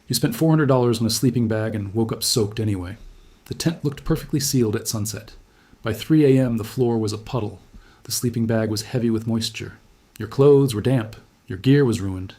You spent $400 on a sleeping bag and woke up soaked anyway. The tent looked perfectly sealed at sunset. By 3 a.m., the floor was a puddle. The sleeping bag was heavy with moisture. Your clothes were damp. Your gear was ruined.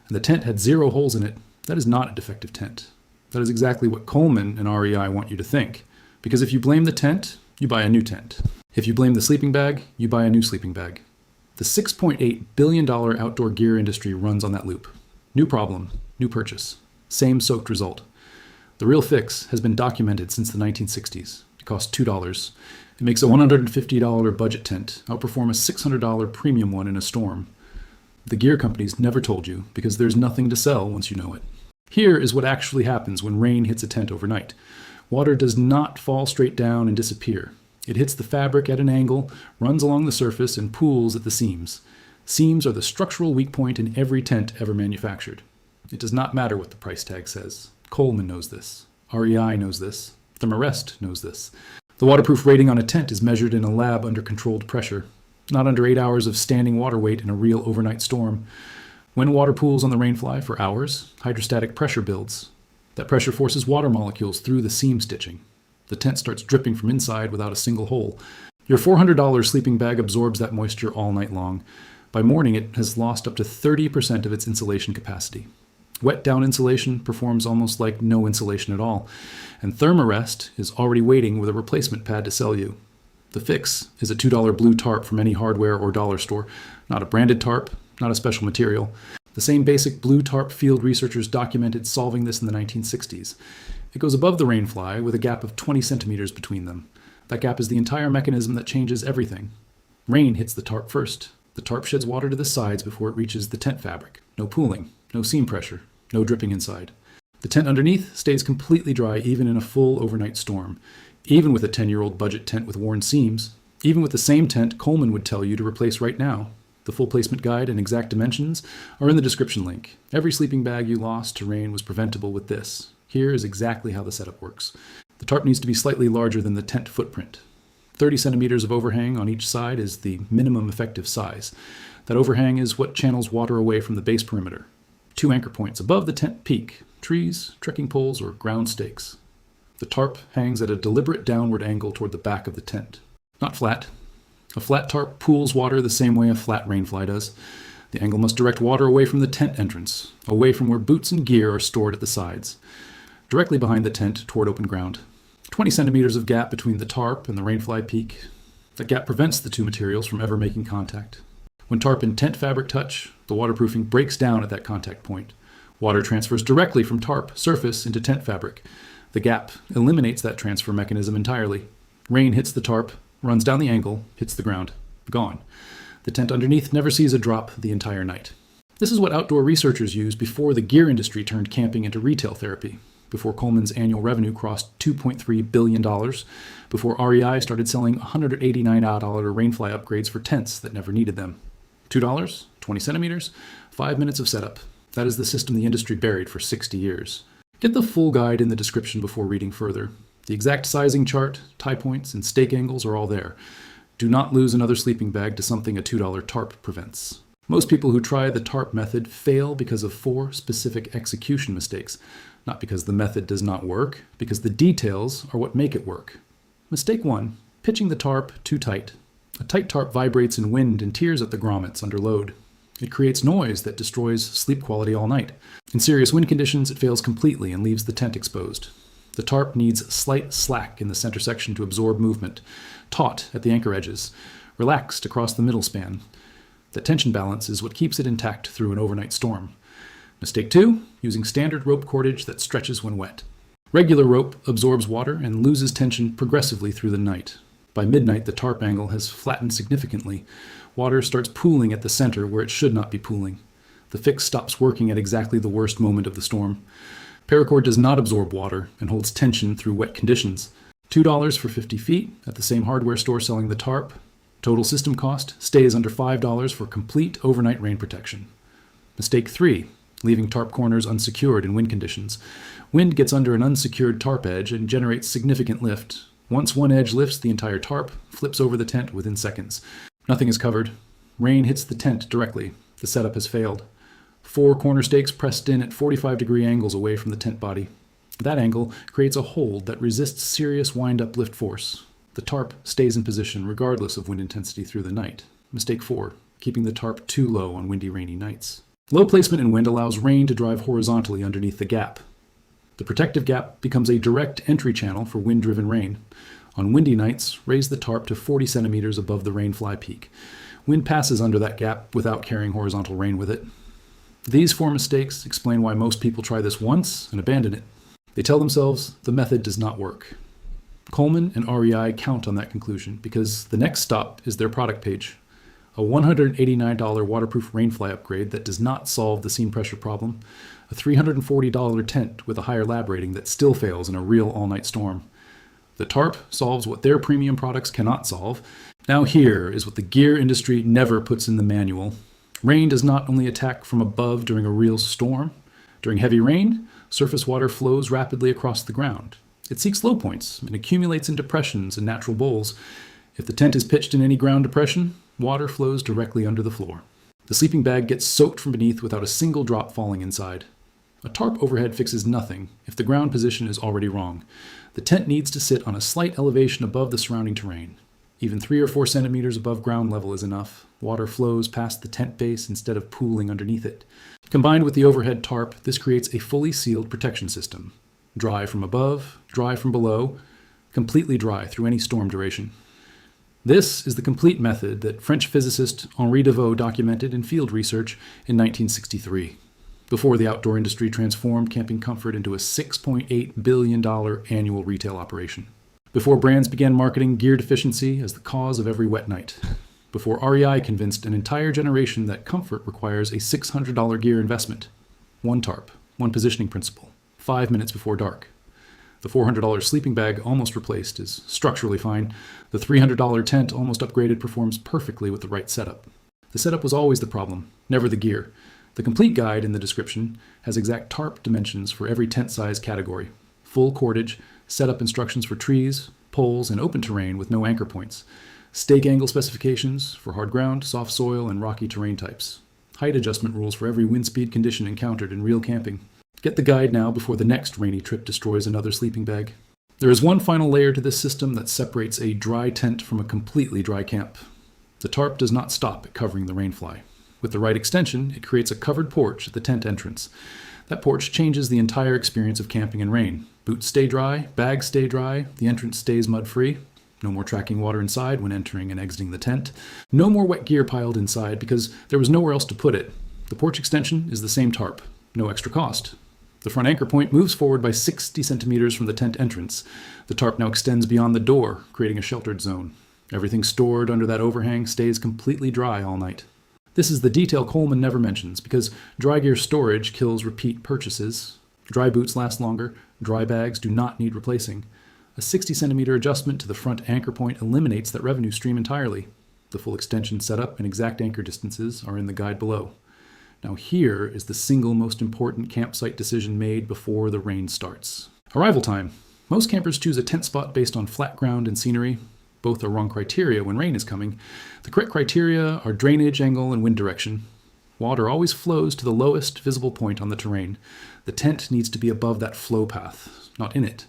And the tent had 0 holes in it. That is not a defective tent. That is exactly what Coleman and REI want you to think. Because if you blame the tent, you buy a new tent. If you blame the sleeping bag, you buy a new sleeping bag. The $6.8 billion outdoor gear industry runs on that loop. New problem, new purchase. Same soaked result. The real fix has been documented since the 1960s. It costs $2. It makes a $150 budget tent outperform a $600 premium one in a storm. The gear companies never told you because there's nothing to sell once you know it. Here is what actually happens when rain hits a tent overnight. Water does not fall straight down and disappear. It hits the fabric at an angle, runs along the surface, and pools at the seams. Seams are the structural weak point in every tent ever manufactured. It does not matter what the price tag says. Coleman knows this. REI knows this. Thermarest knows this. The waterproof rating on a tent is measured in a lab under controlled pressure, not under 8 hours of standing water weight in a real overnight storm. When water pools on the rainfly for hours, hydrostatic pressure builds. That pressure forces water molecules through the seam stitching. The tent starts dripping from inside without a single hole. Your $400 sleeping bag absorbs that moisture all night long. By morning, it has lost up to 30% of its insulation capacity. Wet down insulation performs almost like no insulation at all, and Thermarest is already waiting with a replacement pad to sell you. The fix is a $2 blue tarp from any hardware or dollar store, not a branded tarp, not a special material. The same basic blue tarp field researchers documented solving this in the 1960s. It goes above the rainfly with a gap of 20 centimeters between them. That gap is the entire mechanism that changes everything. Rain hits the tarp first. The tarp sheds water to the sides before it reaches the tent fabric. No pooling, no seam pressure, no dripping inside. The tent underneath stays completely dry even in a full overnight storm. Even with a 10-year-old budget tent with worn seams. Even with the same tent Coleman would tell you to replace right now. The full placement guide and exact dimensions are in the description link. Every sleeping bag you lost to rain was preventable with this. Here is exactly how the setup works. The tarp needs to be slightly larger than the tent footprint. 30 centimeters of overhang on each side is the minimum effective size. That overhang is what channels water away from the base perimeter. 2 anchor points above the tent peak, trees, trekking poles, or ground stakes. The tarp hangs at a deliberate downward angle toward the back of the tent. Not flat. A flat tarp pools water the same way a flat rainfly does. The angle must direct water away from the tent entrance, away from where boots and gear are stored at the sides. Directly behind the tent toward open ground. 20 centimeters of gap between the tarp and the rainfly peak. That gap prevents the two materials from ever making contact. When tarp and tent fabric touch, the waterproofing breaks down at that contact point. Water transfers directly from tarp surface into tent fabric. The gap eliminates that transfer mechanism entirely. Rain hits the tarp, runs down the angle, hits the ground. Gone. The tent underneath never sees a drop the entire night. This is what outdoor researchers used before the gear industry turned camping into retail therapy. Before Coleman's annual revenue crossed $2.3 billion, before REI started selling $189 rainfly upgrades for tents that never needed them. $2, 20 centimeters, 5 minutes of setup. That is the system the industry buried for 60 years. Get the full guide in the description before reading further. The exact sizing chart, tie points, and stake angles are all there. Do not lose another sleeping bag to something a $2 tarp prevents. Most people who try the tarp method fail because of 4 specific execution mistakes. Not because the method does not work, because the details are what make it work. Mistake 1, pitching the tarp too tight. A tight tarp vibrates in wind and tears at the grommets under load. It creates noise that destroys sleep quality all night. In serious wind conditions, it fails completely and leaves the tent exposed. The tarp needs slight slack in the center section to absorb movement, taut at the anchor edges, relaxed across the middle span. That tension balance is what keeps it intact through an overnight storm. Mistake 2, using standard rope cordage that stretches when wet. Regular rope absorbs water and loses tension progressively through the night. By midnight, the tarp angle has flattened significantly. Water starts pooling at the center where it should not be pooling. The fix stops working at exactly the worst moment of the storm. Paracord does not absorb water and holds tension through wet conditions. $2 for 50 feet at the same hardware store selling the tarp. Total system cost stays under $5 for complete overnight rain protection. Mistake 3, leaving tarp corners unsecured in wind conditions. Wind gets under an unsecured tarp edge and generates significant lift. Once one edge lifts, the entire tarp flips over the tent within seconds. Nothing is covered. Rain hits the tent directly. The setup has failed. 4 corner stakes pressed in at 45-degree angles away from the tent body. That angle creates a hold that resists serious wind-up lift force. The tarp stays in position regardless of wind intensity through the night. Mistake 4, keeping the tarp too low on windy, rainy nights. Low placement in wind allows rain to drive horizontally underneath the gap. The protective gap becomes a direct entry channel for wind-driven rain. On windy nights, raise the tarp to 40 centimeters above the rain fly peak. Wind passes under that gap without carrying horizontal rain with it. These 4 mistakes explain why most people try this once and abandon it. They tell themselves the method does not work. Coleman and REI count on that conclusion because the next stop is their product page. A $189 waterproof rainfly upgrade that does not solve the seam pressure problem, a $340 tent with a higher lab rating that still fails in a real all-night storm. The tarp solves what their premium products cannot solve. Now here is what the gear industry never puts in the manual. Rain does not only attack from above during a real storm. During heavy rain, surface water flows rapidly across the ground. It seeks low points and accumulates in depressions and natural bowls. If the tent is pitched in any ground depression, water flows directly under the floor. The sleeping bag gets soaked from beneath without a single drop falling inside. A tarp overhead fixes nothing if the ground position is already wrong. The tent needs to sit on a slight elevation above the surrounding terrain. Even 3 or 4 centimeters above ground level is enough. Water flows past the tent base instead of pooling underneath it. Combined with the overhead tarp, this creates a fully sealed protection system. Dry from above, dry from below, completely dry through any storm duration. This is the complete method that French physicist Henri Deveau documented in field research in 1963, before the outdoor industry transformed camping comfort into a $6.8 billion annual retail operation. Before brands began marketing gear deficiency as the cause of every wet night. Before REI convinced an entire generation that comfort requires a $600 gear investment. 1 tarp, 1 positioning principle, 5 minutes before dark. The $400 sleeping bag almost replaced is structurally fine. The $300 tent almost upgraded performs perfectly with the right setup. The setup was always the problem, never the gear. The complete guide in the description has exact tarp dimensions for every tent size category. Full cordage, setup instructions for trees, poles, and open terrain with no anchor points. Stake angle specifications for hard ground, soft soil, and rocky terrain types. Height adjustment rules for every wind speed condition encountered in real camping. Get the guide now before the next rainy trip destroys another sleeping bag. There is one final layer to this system that separates a dry tent from a completely dry camp. The tarp does not stop at covering the rainfly. With the right extension, it creates a covered porch at the tent entrance. That porch changes the entire experience of camping in rain. Boots stay dry, bags stay dry, the entrance stays mud-free. No more tracking water inside when entering and exiting the tent. No more wet gear piled inside because there was nowhere else to put it. The porch extension is the same tarp. No extra cost. The front anchor point moves forward by 60 centimeters from the tent entrance. The tarp now extends beyond the door, creating a sheltered zone. Everything stored under that overhang stays completely dry all night. This is the detail Coleman never mentions because dry gear storage kills repeat purchases. Dry boots last longer. Dry bags do not need replacing. A 60-centimeter adjustment to the front anchor point eliminates that revenue stream entirely. The full extension setup and exact anchor distances are in the guide below. Now here is the single most important campsite decision made before the rain starts. Arrival time. Most campers choose a tent spot based on flat ground and scenery. Both are wrong criteria when rain is coming. The correct criteria are drainage, angle, and wind direction. Water always flows to the lowest visible point on the terrain. The tent needs to be above that flow path, not in it.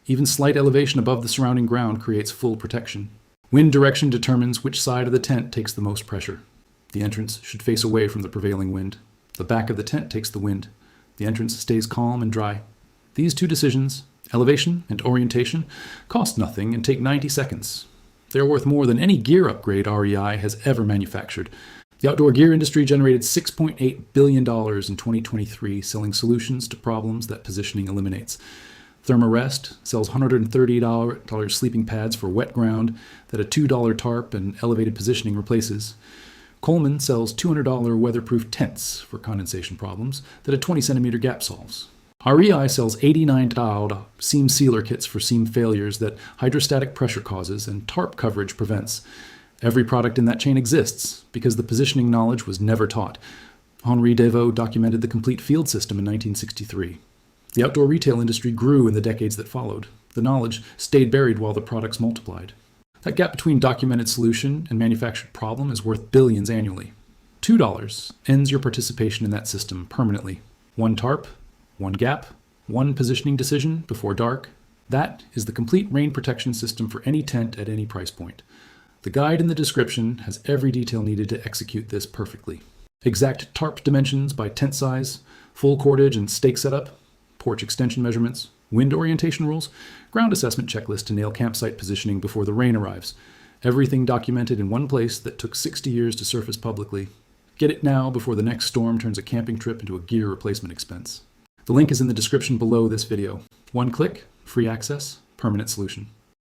Even slight elevation above the surrounding ground creates full protection. Wind direction determines which side of the tent takes the most pressure. The entrance should face away from the prevailing wind. The back of the tent takes the wind. The entrance stays calm and dry. These 2 decisions, elevation and orientation, cost nothing and take 90 seconds. They are worth more than any gear upgrade REI has ever manufactured. The outdoor gear industry generated $6.8 billion in 2023 selling solutions to problems that positioning eliminates. Thermarest sells $130 sleeping pads for wet ground that a $2 tarp and elevated positioning replaces. Coleman sells $200 weatherproof tents for condensation problems that a 20-centimeter gap solves. REI sells $89 seam sealer kits for seam failures that hydrostatic pressure causes and tarp coverage prevents. Every product in that chain exists because the positioning knowledge was never taught. Henri Deveau documented the complete field system in 1963. The outdoor retail industry grew in the decades that followed. The knowledge stayed buried while the products multiplied. That gap between documented solution and manufactured problem is worth billions annually. $2 ends your participation in that system permanently. One tarp, one gap, one positioning decision before dark. That is the complete rain protection system for any tent at any price point. The guide in the description has every detail needed to execute this perfectly. Exact tarp dimensions by tent size, full cordage and stake setup, porch extension measurements, wind orientation rules, ground assessment checklist to nail campsite positioning before the rain arrives. Everything documented in one place that took 60 years to surface publicly. Get it now before the next storm turns a camping trip into a gear replacement expense. The link is in the description below this video. One click, free access, permanent solution.